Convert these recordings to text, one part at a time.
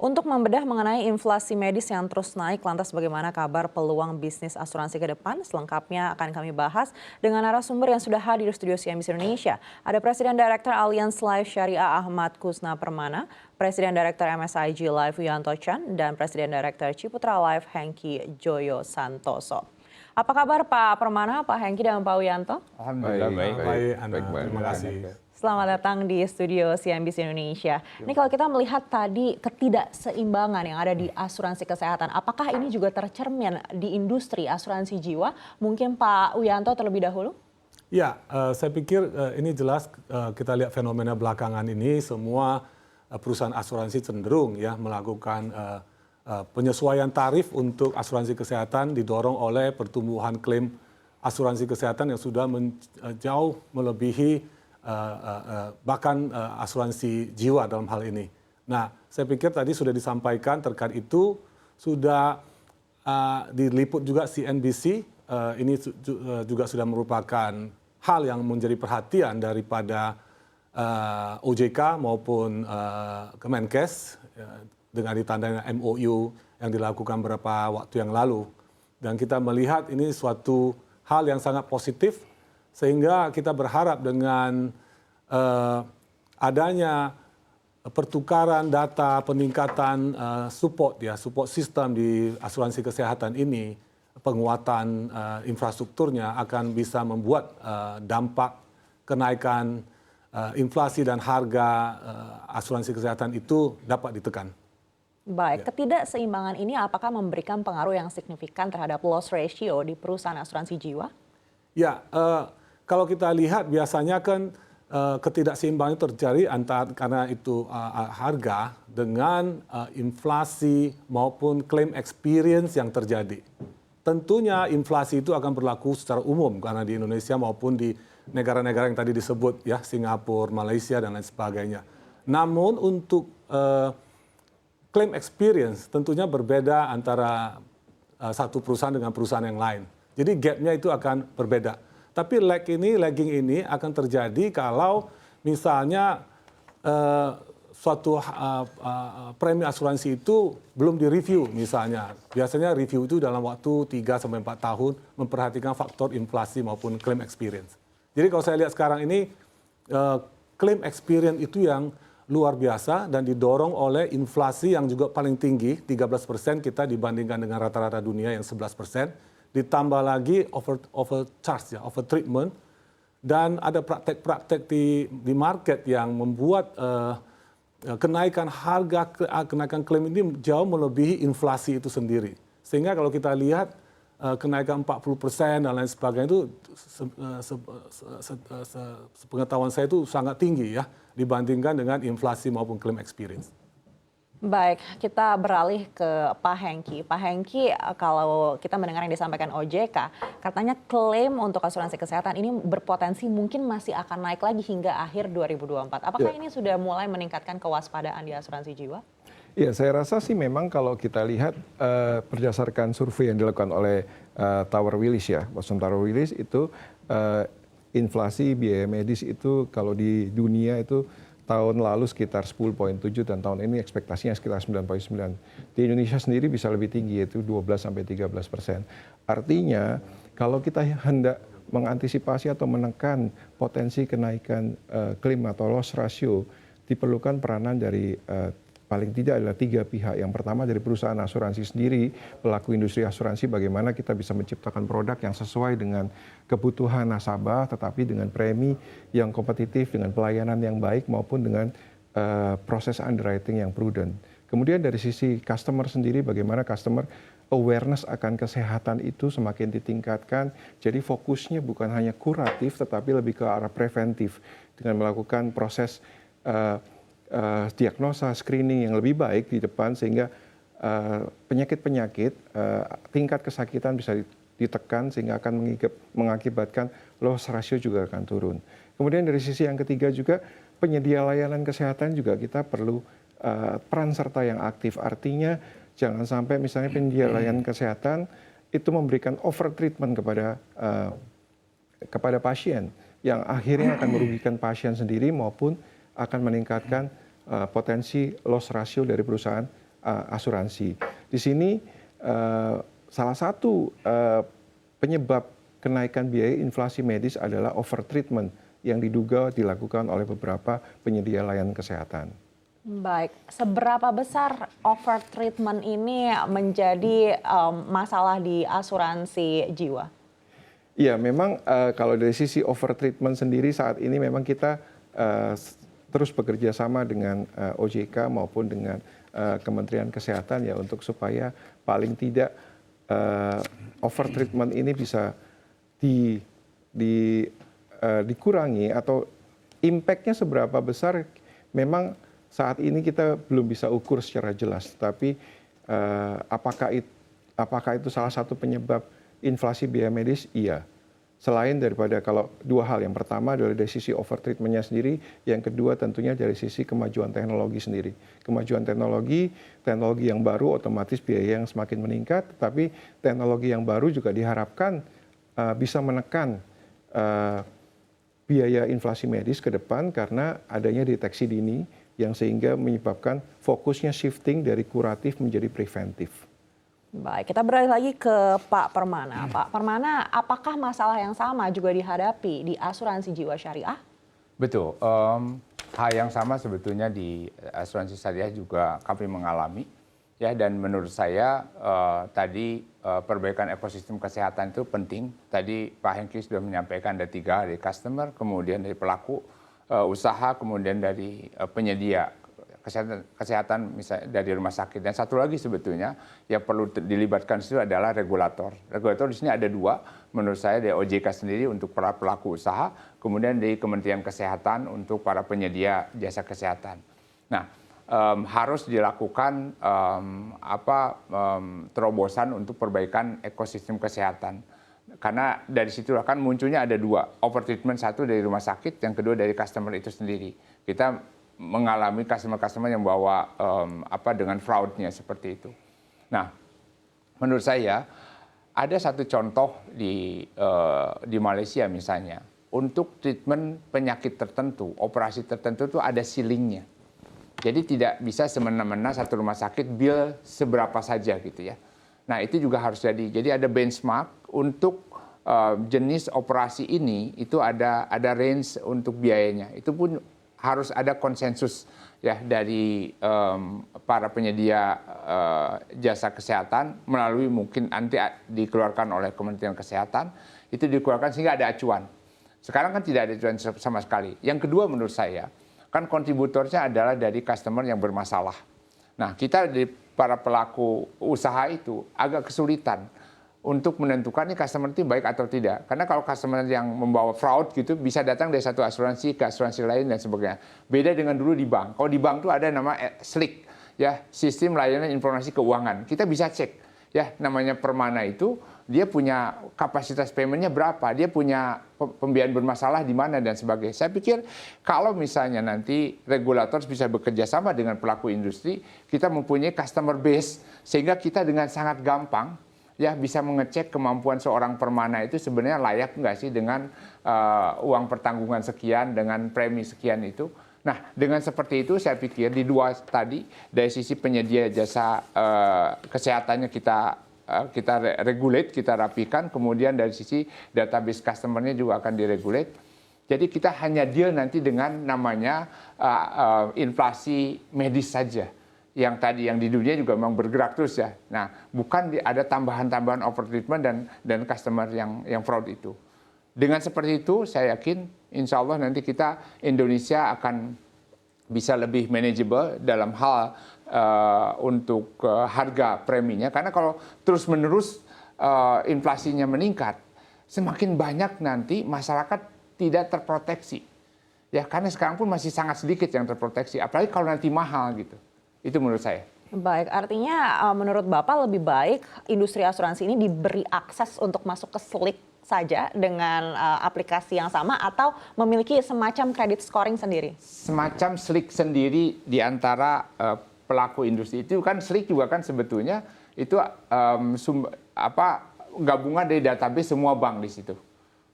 Untuk membedah mengenai inflasi medis yang terus naik, lantas bagaimana kabar peluang bisnis asuransi ke depan? Selengkapnya akan kami bahas dengan narasumber yang sudah hadir di studio CNBC Indonesia. Ada Presiden Direktur Allianz Life Syariah Ahmad Kusna Permana, Presiden Direktur MSIG Life Wiyanto Chan, dan Presiden Direktur Ciputra Life Hengki Joyo Santoso. Apa kabar Pak Permana, Pak Hengki, dan Pak Wiyanto? Alhamdulillah baik, terima kasih. Selamat datang di studio CNBC Indonesia. Ini kalau kita melihat tadi ketidakseimbangan yang ada di asuransi kesehatan, apakah ini juga tercermin di industri asuransi jiwa? Mungkin Pak Wiyanto terlebih dahulu? Ya, saya pikir ini jelas kita lihat fenomena belakangan ini semua perusahaan asuransi cenderung ya melakukan penyesuaian tarif untuk asuransi kesehatan didorong oleh pertumbuhan klaim asuransi kesehatan yang sudah jauh melebihi bahkan asuransi jiwa dalam hal ini. Nah, saya pikir tadi sudah disampaikan terkait itu, sudah diliput juga CNBC, ini juga sudah merupakan hal yang menjadi perhatian daripada OJK maupun Kemenkes dengan ditandai MOU yang dilakukan beberapa waktu yang lalu. Dan kita melihat ini suatu hal yang sangat positif, sehingga kita berharap dengan adanya pertukaran data, peningkatan support sistem di asuransi kesehatan ini, penguatan infrastrukturnya akan bisa membuat dampak kenaikan inflasi dan harga asuransi kesehatan itu dapat ditekan. Baik, ketidakseimbangan ini apakah memberikan pengaruh yang signifikan terhadap loss ratio di perusahaan asuransi jiwa? Ya, kalau kita lihat biasanya kan ketidakseimbangan terjadi karena itu harga dengan inflasi maupun claim experience yang terjadi. Tentunya inflasi itu akan berlaku secara umum karena di Indonesia maupun di negara-negara yang tadi disebut ya, Singapura, Malaysia dan lain sebagainya. Namun untuk claim experience tentunya berbeda antara satu perusahaan dengan perusahaan yang lain. Jadi gapnya itu akan berbeda. Tapi lagging ini akan terjadi kalau misalnya suatu premi asuransi itu belum direview misalnya. Biasanya review itu dalam waktu 3-4 tahun memperhatikan faktor inflasi maupun claim experience. Jadi kalau saya lihat sekarang ini claim experience itu yang luar biasa dan didorong oleh inflasi yang juga paling tinggi, 13% kita dibandingkan dengan rata-rata dunia yang 11%. Ditambah lagi overcharge, over treatment, dan ada praktek-praktek di market yang membuat kenaikan harga, kenaikan klaim ini jauh melebihi inflasi itu sendiri. Sehingga kalau kita lihat kenaikan 40% dan lain sebagainya itu sepengetahuan saya itu sangat tinggi ya dibandingkan dengan inflasi maupun claim experience. Baik, kita beralih ke Pak Hengki. Pak Hengki, kalau kita mendengar yang disampaikan OJK, katanya klaim untuk asuransi kesehatan ini berpotensi mungkin masih akan naik lagi hingga akhir 2024. Apakah ini sudah mulai meningkatkan kewaspadaan di asuransi jiwa? Ya, saya rasa sih memang kalau kita lihat berdasarkan survei yang dilakukan oleh Tower Willis ya, Boston Tower Willis itu inflasi biaya medis itu kalau di dunia itu tahun lalu sekitar 10,7 dan tahun ini ekspektasinya sekitar 9,9. Di Indonesia sendiri bisa lebih tinggi yaitu 12-13%. Artinya kalau kita hendak mengantisipasi atau menekan potensi kenaikan klaim atau loss ratio, diperlukan peranan dari paling tidak adalah 3 pihak. Yang pertama dari perusahaan asuransi sendiri, pelaku industri asuransi, bagaimana kita bisa menciptakan produk yang sesuai dengan kebutuhan nasabah, tetapi dengan premi yang kompetitif, dengan pelayanan yang baik, maupun dengan proses underwriting yang prudent. Kemudian dari sisi customer sendiri, bagaimana customer awareness akan kesehatan itu semakin ditingkatkan. Jadi fokusnya bukan hanya kuratif, tetapi lebih ke arah preventif dengan melakukan proses diagnosa, screening yang lebih baik di depan sehingga penyakit-penyakit tingkat kesakitan bisa ditekan sehingga akan mengakibatkan loss ratio juga akan turun. Kemudian dari sisi yang ketiga juga penyedia layanan kesehatan juga kita perlu peran serta yang aktif. Artinya jangan sampai misalnya penyedia layanan kesehatan itu memberikan over treatment kepada pasien yang akhirnya akan merugikan pasien sendiri maupun akan meningkatkan potensi loss ratio dari perusahaan asuransi. Di sini salah satu penyebab kenaikan biaya inflasi medis adalah overtreatment yang diduga dilakukan oleh beberapa penyedia layanan kesehatan. Baik, seberapa besar overtreatment ini menjadi masalah di asuransi jiwa? Iya, memang kalau dari sisi overtreatment sendiri saat ini memang kita terus bekerja sama dengan OJK maupun dengan Kementerian Kesehatan ya untuk supaya paling tidak overtreatment ini bisa dikurangi atau impact-nya seberapa besar memang saat ini kita belum bisa ukur secara jelas. Tapi apakah itu salah satu penyebab inflasi biaya medis? Iya. Selain daripada kalau dua hal, yang pertama adalah dari sisi overtreatment-nya sendiri, yang kedua tentunya dari sisi kemajuan teknologi sendiri. Kemajuan teknologi yang baru otomatis biaya yang semakin meningkat, tetapi teknologi yang baru juga diharapkan bisa menekan biaya inflasi medis ke depan karena adanya deteksi dini yang sehingga menyebabkan fokusnya shifting dari kuratif menjadi preventif. Baik, kita beralih lagi ke Pak Permana. Pak Permana, apakah masalah yang sama juga dihadapi di asuransi jiwa syariah? Betul, hal yang sama sebetulnya di asuransi syariah juga kami mengalami. Ya, dan menurut saya tadi perbaikan ekosistem kesehatan itu penting. Tadi Pak Hengki sudah menyampaikan ada 3, dari customer, kemudian dari pelaku usaha, kemudian dari penyedia kesehatan misalnya dari rumah sakit. Dan satu lagi sebetulnya yang perlu dilibatkan itu adalah regulator. Regulator di sini ada 2, menurut saya dari OJK sendiri untuk para pelaku usaha, kemudian dari Kementerian Kesehatan untuk para penyedia jasa kesehatan. Nah, harus dilakukan terobosan untuk perbaikan ekosistem kesehatan. Karena dari situ kan munculnya ada 2, overtreatment, satu dari rumah sakit, yang kedua dari customer itu sendiri. Kita mengalami customer yang bawa dengan fraudnya seperti itu. Nah, menurut saya ada satu contoh di Malaysia misalnya, untuk treatment penyakit tertentu, operasi tertentu itu ada ceilingnya. Jadi tidak bisa semena-mena satu rumah sakit bill seberapa saja gitu ya. Nah, itu juga harus jadi ada benchmark untuk jenis operasi ini, itu ada range untuk biayanya. Itu pun harus ada konsensus ya dari para penyedia jasa kesehatan melalui mungkin nanti dikeluarkan oleh Kementerian Kesehatan, itu dikeluarkan sehingga ada acuan. Sekarang kan tidak ada acuan sama sekali. Yang kedua menurut saya, kan kontributornya adalah dari customer yang bermasalah. Nah, kita dari para pelaku usaha itu agak kesulitan untuk menentukan ini customer itu baik atau tidak. Karena kalau customer yang membawa fraud gitu bisa datang dari satu asuransi ke asuransi lain dan sebagainya. Beda dengan dulu di bank. Kalau di bank itu ada nama SLIC, ya, Sistem Layanan Informasi Keuangan. Kita bisa cek, ya, namanya Permana itu dia punya kapasitas paymentnya berapa, dia punya pembiayaan bermasalah di mana dan sebagainya. Saya pikir kalau misalnya nanti regulator bisa bekerja sama dengan pelaku industri, kita mempunyai customer base sehingga kita dengan sangat gampang ya bisa mengecek kemampuan seorang Permana itu sebenarnya layak nggak sih dengan uang pertanggungan sekian, dengan premi sekian itu. Nah, dengan seperti itu saya pikir di 2 tadi, dari sisi penyedia jasa kesehatannya kita regulate, kita rapikan, kemudian dari sisi database customer-nya juga akan diregulate. Jadi kita hanya deal nanti dengan namanya inflasi medis saja. Yang tadi yang di dunia juga memang bergerak terus ya. Nah, bukan ada tambahan-tambahan overtreatment dan customer yang fraud itu. Dengan seperti itu saya yakin insya Allah nanti Indonesia akan bisa lebih manageable dalam hal untuk harga preminya. Karena kalau terus-menerus inflasinya meningkat, semakin banyak nanti masyarakat tidak terproteksi. Ya, karena sekarang pun masih sangat sedikit yang terproteksi, apalagi kalau nanti mahal gitu. Itu menurut saya. Baik, artinya menurut Bapak lebih baik industri asuransi ini diberi akses untuk masuk ke SLIC saja dengan aplikasi yang sama atau memiliki semacam credit scoring sendiri? Semacam SLIC sendiri di antara pelaku industri itu kan SLIC juga kan sebetulnya itu gabungan dari database semua bank di situ.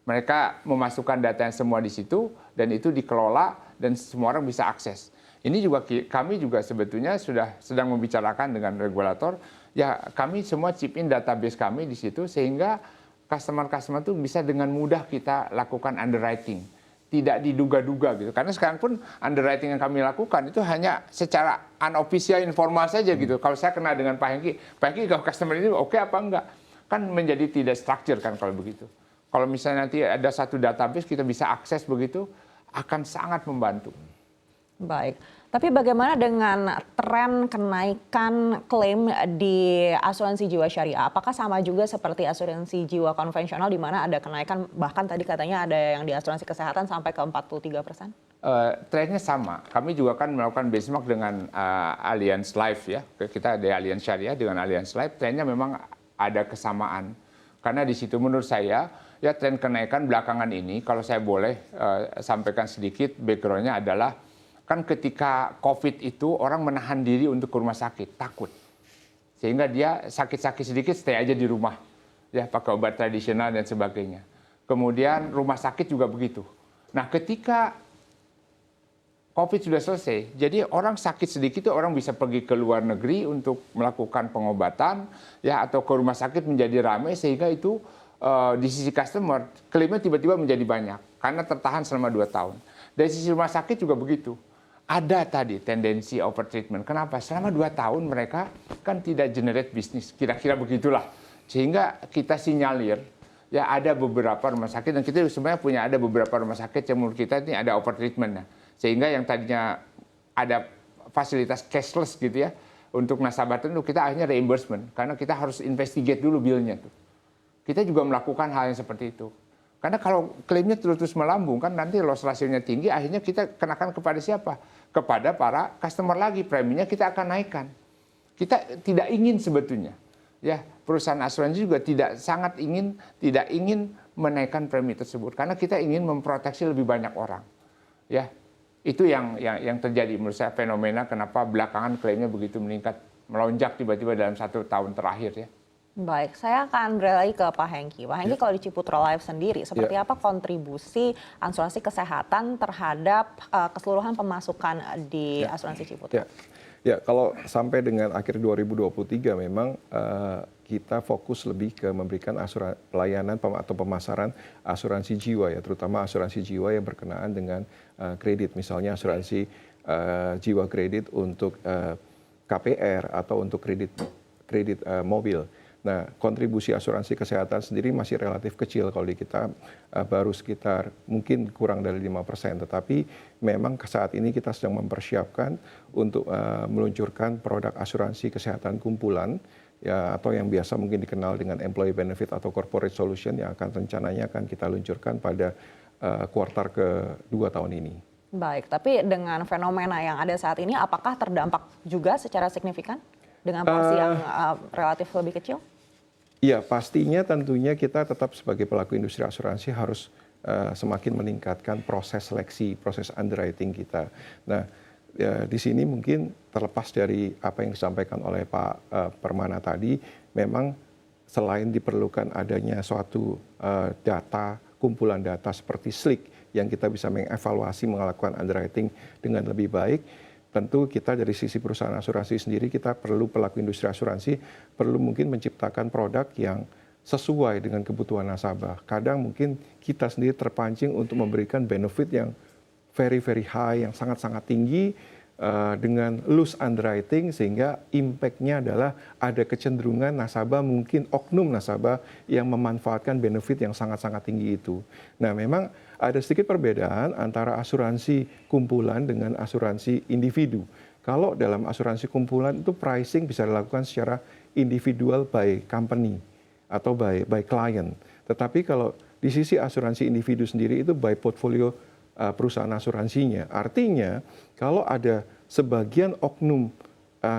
Mereka memasukkan data yang semua di situ dan itu dikelola dan semua orang bisa akses. Ini juga kami juga sebetulnya sudah sedang membicarakan dengan regulator, ya kami semua chip in database kami di situ sehingga customer-customer itu bisa dengan mudah kita lakukan underwriting. Tidak diduga-duga gitu. Karena sekarang pun underwriting yang kami lakukan itu hanya secara unofficial informal saja gitu. Kalau saya kenal dengan Pak Hengki kalau customer ini oke apa enggak? Kan menjadi tidak structure kan kalau begitu. Kalau misalnya nanti ada satu database kita bisa akses begitu, akan sangat membantu. Baik, tapi bagaimana dengan tren kenaikan klaim di asuransi jiwa syariah? Apakah sama juga seperti asuransi jiwa konvensional di mana ada kenaikan, bahkan tadi katanya ada yang di asuransi kesehatan sampai ke 43%? Trennya sama. Kami juga kan melakukan benchmark dengan Allianz Life ya. Kita ada Allianz Syariah dengan Allianz Life. Trennya memang ada kesamaan. Karena di situ menurut saya ya tren kenaikan belakangan ini, kalau saya boleh sampaikan sedikit backgroundnya adalah kan ketika COVID itu orang menahan diri untuk ke rumah sakit, takut. Sehingga dia sakit-sakit sedikit stay aja di rumah. Ya, pakai obat tradisional dan sebagainya. Kemudian rumah sakit juga begitu. Nah, ketika COVID sudah selesai, jadi orang sakit sedikit itu orang bisa pergi ke luar negeri untuk melakukan pengobatan, ya atau ke rumah sakit menjadi ramai sehingga itu di sisi customer klaimnya tiba-tiba menjadi banyak karena tertahan selama 2 tahun. Dari sisi rumah sakit juga begitu. Ada tadi tendensi overtreatment. Kenapa? Selama 2 tahun mereka kan tidak generate bisnis. Kira-kira begitulah. Sehingga kita sinyalir, ya ada beberapa rumah sakit, dan kita sebenarnya punya ada beberapa rumah sakit yang menurut kita ini ada overtreatment. Sehingga yang tadinya ada fasilitas cashless gitu ya, untuk nasabah tentu kita akhirnya reimbursement. Karena kita harus investigate dulu bill-nya tuh. Kita juga melakukan hal yang seperti itu. Karena kalau klaimnya terus melambung kan nanti loss ratio-nya tinggi, akhirnya kita kenakan kepada siapa? Kepada para customer lagi, preminya kita akan naikkan. Kita tidak ingin sebetulnya, ya perusahaan asuransi juga tidak ingin menaikkan premi tersebut karena kita ingin memproteksi lebih banyak orang. Ya, itu yang terjadi menurut saya fenomena kenapa belakangan klaimnya begitu meningkat, melonjak tiba-tiba dalam 1 tahun terakhir ya. Baik, saya akan beralih ke Pak Hengki. Pak Hengki, kalau di Ciputra Life sendiri, seperti apa kontribusi asuransi kesehatan terhadap keseluruhan pemasukan di asuransi Ciputra? Ya, kalau sampai dengan akhir 2023 memang kita fokus lebih ke memberikan pelayanan atau pemasaran asuransi jiwa ya, terutama asuransi jiwa yang berkenaan dengan kredit, misalnya asuransi jiwa kredit untuk KPR atau untuk kredit mobil. Nah, kontribusi asuransi kesehatan sendiri masih relatif kecil kalau di kita baru sekitar mungkin kurang dari 5%. Tetapi memang saat ini kita sedang mempersiapkan untuk meluncurkan produk asuransi kesehatan kumpulan ya atau yang biasa mungkin dikenal dengan employee benefit atau corporate solution yang rencananya akan kita luncurkan pada kuartal ke-2 tahun ini. Baik, tapi dengan fenomena yang ada saat ini apakah terdampak juga secara signifikan dengan porsi yang relatif lebih kecil? Iya, pastinya tentunya kita tetap sebagai pelaku industri asuransi harus semakin meningkatkan proses seleksi, proses underwriting kita. Nah, ya, di sini mungkin terlepas dari apa yang disampaikan oleh Pak Permana tadi, memang selain diperlukan adanya suatu data, kumpulan data seperti SLIC yang kita bisa mengevaluasi, melakukan underwriting dengan lebih baik, tentu kita dari sisi perusahaan asuransi sendiri, kita perlu pelaku industri asuransi, perlu mungkin menciptakan produk yang sesuai dengan kebutuhan nasabah. Kadang mungkin kita sendiri terpancing untuk memberikan benefit yang very high, yang sangat-sangat tinggi, dengan loose underwriting, sehingga impact-nya adalah ada kecenderungan nasabah, mungkin oknum nasabah yang memanfaatkan benefit yang sangat-sangat tinggi itu. Nah, memang ada sedikit perbedaan antara asuransi kumpulan dengan asuransi individu. Kalau dalam asuransi kumpulan itu pricing bisa dilakukan secara individual by company atau by client. Tetapi kalau di sisi asuransi individu sendiri itu by portfolio perusahaan asuransinya. Artinya kalau ada sebagian oknum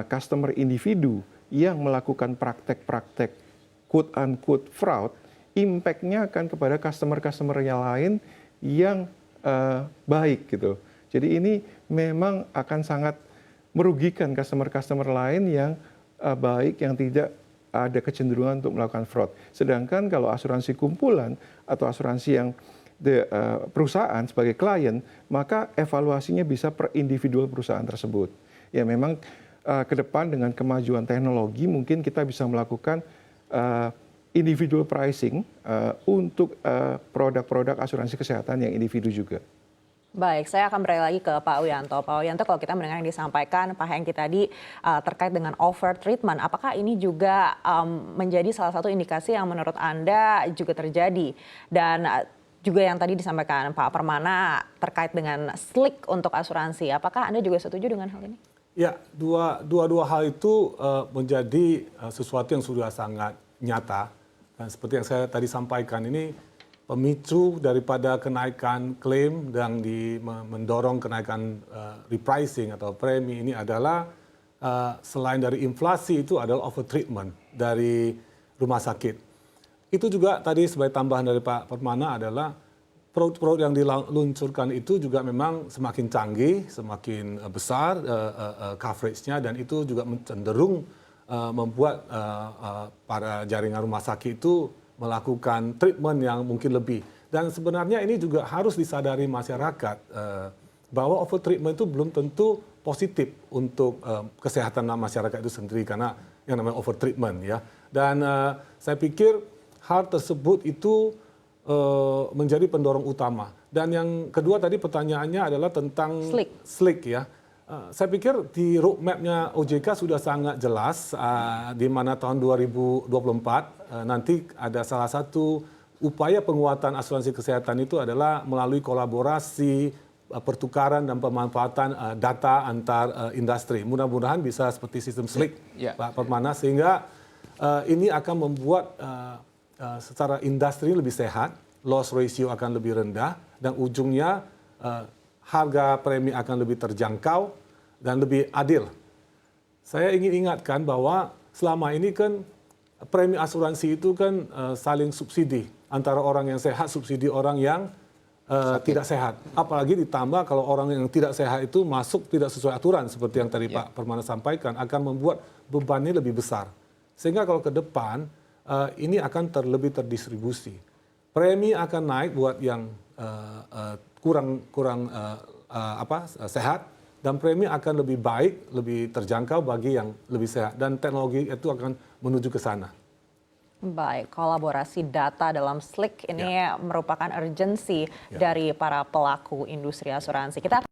customer individu yang melakukan praktek-praktek quote-unquote fraud, impact-nya akan kepada customer-customer yang lain yang baik gitu. Jadi ini memang akan sangat merugikan customer-customer lain yang baik, yang tidak ada kecenderungan untuk melakukan fraud. Sedangkan kalau asuransi kumpulan atau asuransi yang perusahaan sebagai klien, maka evaluasinya bisa per individual perusahaan tersebut. Ya memang ke depan dengan kemajuan teknologi mungkin kita bisa melakukan individual pricing untuk produk-produk asuransi kesehatan yang individu juga. Baik, saya akan beralih lagi ke Pak Wiyanto. Pak Wiyanto, kalau kita mendengar yang disampaikan Pak Hengki tadi terkait dengan over treatment, apakah ini juga menjadi salah satu indikasi yang menurut Anda juga terjadi? Dan juga yang tadi disampaikan Pak Permana terkait dengan slick untuk asuransi, apakah Anda juga setuju dengan hal ini? Ya, dua hal itu menjadi sesuatu yang sudah sangat nyata. Dan seperti yang saya tadi sampaikan, ini pemicu daripada kenaikan klaim dan mendorong kenaikan repricing atau premi ini adalah selain dari inflasi itu adalah over treatment dari rumah sakit. Itu juga tadi sebagai tambahan dari Pak Permana adalah produk-produk yang diluncurkan itu juga memang semakin canggih, semakin besar coveragenya, dan itu juga cenderung membuat para jaringan rumah sakit itu melakukan treatment yang mungkin lebih. Dan sebenarnya ini juga harus disadari masyarakat bahwa over treatment itu belum tentu positif untuk kesehatan masyarakat itu sendiri karena yang namanya over treatment ya. Dan saya pikir hal tersebut itu menjadi pendorong utama. Dan yang kedua tadi pertanyaannya adalah tentang slick ya. Saya pikir di roadmap-nya OJK sudah sangat jelas di mana tahun 2024 nanti ada salah satu upaya penguatan asuransi kesehatan itu adalah melalui kolaborasi, pertukaran dan pemanfaatan data antar industri. Mudah-mudahan bisa seperti sistem slick, Pak Permana, sehingga ini akan membuat secara industri lebih sehat, loss ratio akan lebih rendah, dan ujungnya harga premi akan lebih terjangkau dan lebih adil. Saya ingin ingatkan bahwa selama ini kan premi asuransi itu kan saling subsidi antara orang yang sehat, subsidi orang yang tidak sehat. Apalagi ditambah kalau orang yang tidak sehat itu masuk tidak sesuai aturan seperti yang tadi Pak Permana sampaikan, akan membuat bebannya lebih besar. Sehingga kalau ke depan ini akan lebih terdistribusi. Premi akan naik buat yang kurang sehat, dan premi akan lebih baik, lebih terjangkau bagi yang lebih sehat, dan teknologi itu akan menuju ke sana. Baik, kolaborasi data dalam slick ini merupakan urgensi dari para pelaku industri asuransi. Kita